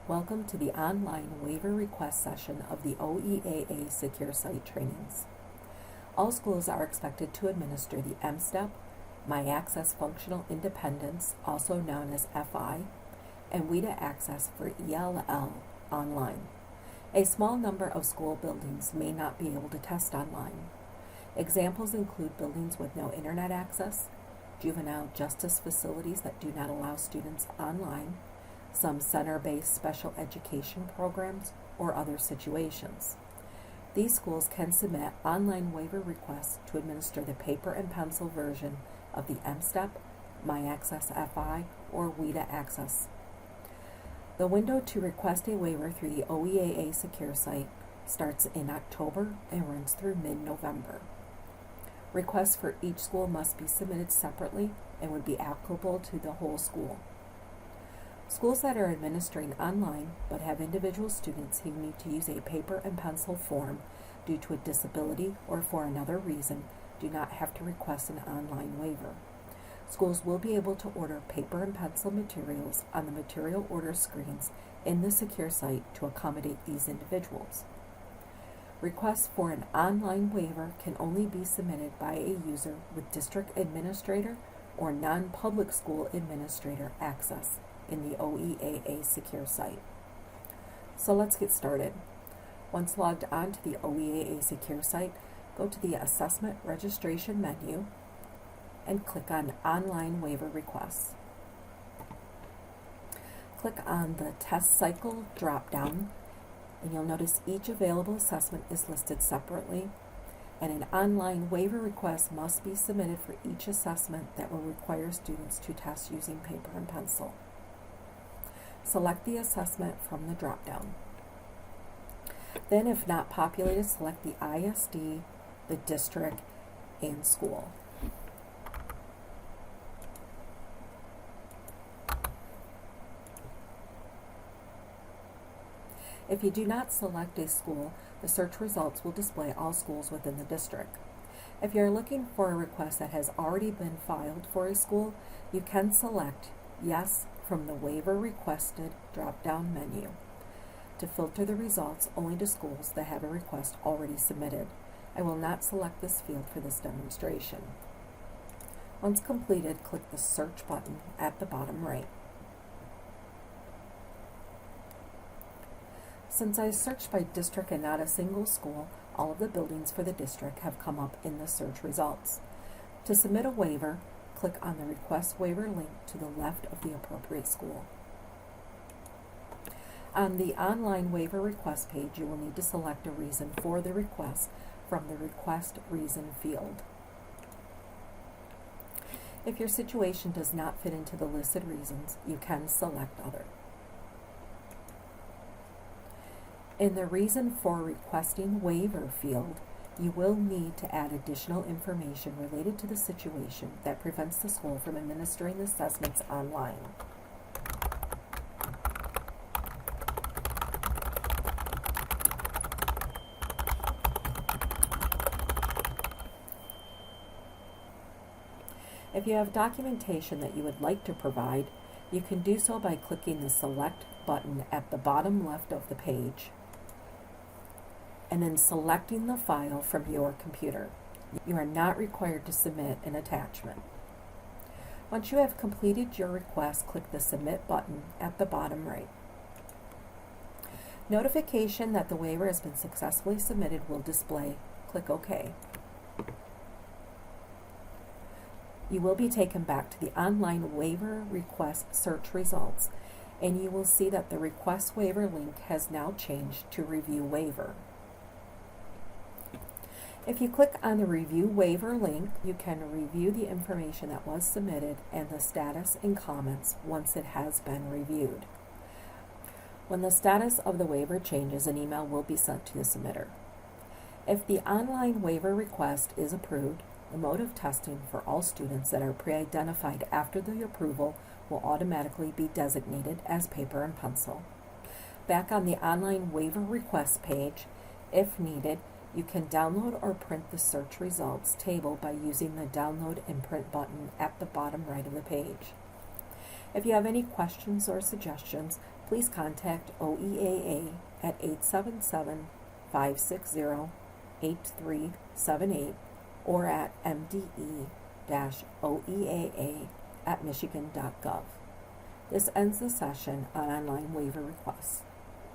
Welcome to the online waiver request session of the OEAA Secure Site trainings. All schools are expected to administer the M-STEP, My Access Functional Independence, also known as FI, and WIDA ACCESS for ELL online. A small number of school buildings may not be able to test online. Examples include buildings with no internet access, juvenile justice facilities that do not allow students online, some center-based special education programs, or other situations. These schools can submit online waiver requests to administer the paper and pencil version of the M-STEP, My Access FI, or WIDA ACCESS. The window to request a waiver through the OEAA Secure Site starts in October and runs through mid-November. Requests for each school must be submitted separately and would be applicable to the whole school. Schools that are administering online but have individual students who need to use a paper and pencil form due to a disability or for another reason do not have to request an online waiver. Schools will be able to order paper and pencil materials on the material order screens in the secure site to accommodate these individuals. Requests for an online waiver can only be submitted by a user with district administrator or non-public school administrator access in the OEAA Secure Site. So let's get started. Once logged on to the OEAA Secure Site, go to the Assessment Registration menu and click on Online Waiver Requests. Click on the Test Cycle drop-down, and you'll notice each available assessment is listed separately, and an online waiver request must be submitted for each assessment that will require students to test using paper and pencil. Select the assessment from the drop-down. Then, if not populated, select the ISD, the district, and school. If you do not select a school, the search results will display all schools within the district. If you are looking for a request that has already been filed for a school, you can select Yes from the Waiver Requested drop-down menu to filter the results only to schools that have a request already submitted. I will not select this field for this demonstration. Once completed, click the Search button at the bottom right. Since I searched by district and not a single school, all of the buildings for the district have come up in the search results. To submit a waiver, click on the Request Waiver link to the left of the appropriate school. On the online waiver request page, you will need to select a reason for the request from the Request Reason field. If your situation does not fit into the listed reasons, you can select Other. In the Reason for Requesting Waiver field, you will need to add additional information related to the situation that prevents the school from administering the assessments online. If you have documentation that you would like to provide, you can do so by clicking the Select button at the bottom left of the page, and then selecting the file from your computer. You are not required to submit an attachment. Once you have completed your request, click the Submit button at the bottom right. Notification that the waiver has been successfully submitted will display. Click OK. You will be taken back to the online waiver request search results, and you will see that the Request Waiver link has now changed to Review Waiver. If you click on the Review Waiver link, you can review the information that was submitted and the status and comments once it has been reviewed. When the status of the waiver changes, an email will be sent to the submitter. If the online waiver request is approved, the mode of testing for all students that are pre-identified after the approval will automatically be designated as paper and pencil. Back on the online waiver request page, if needed, you can download or print the search results table by using the Download and Print button at the bottom right of the page. If you have any questions or suggestions, please contact OEAA at 877-560-8378 or at mde-oeaa@michigan.gov. This ends the session on online waiver requests.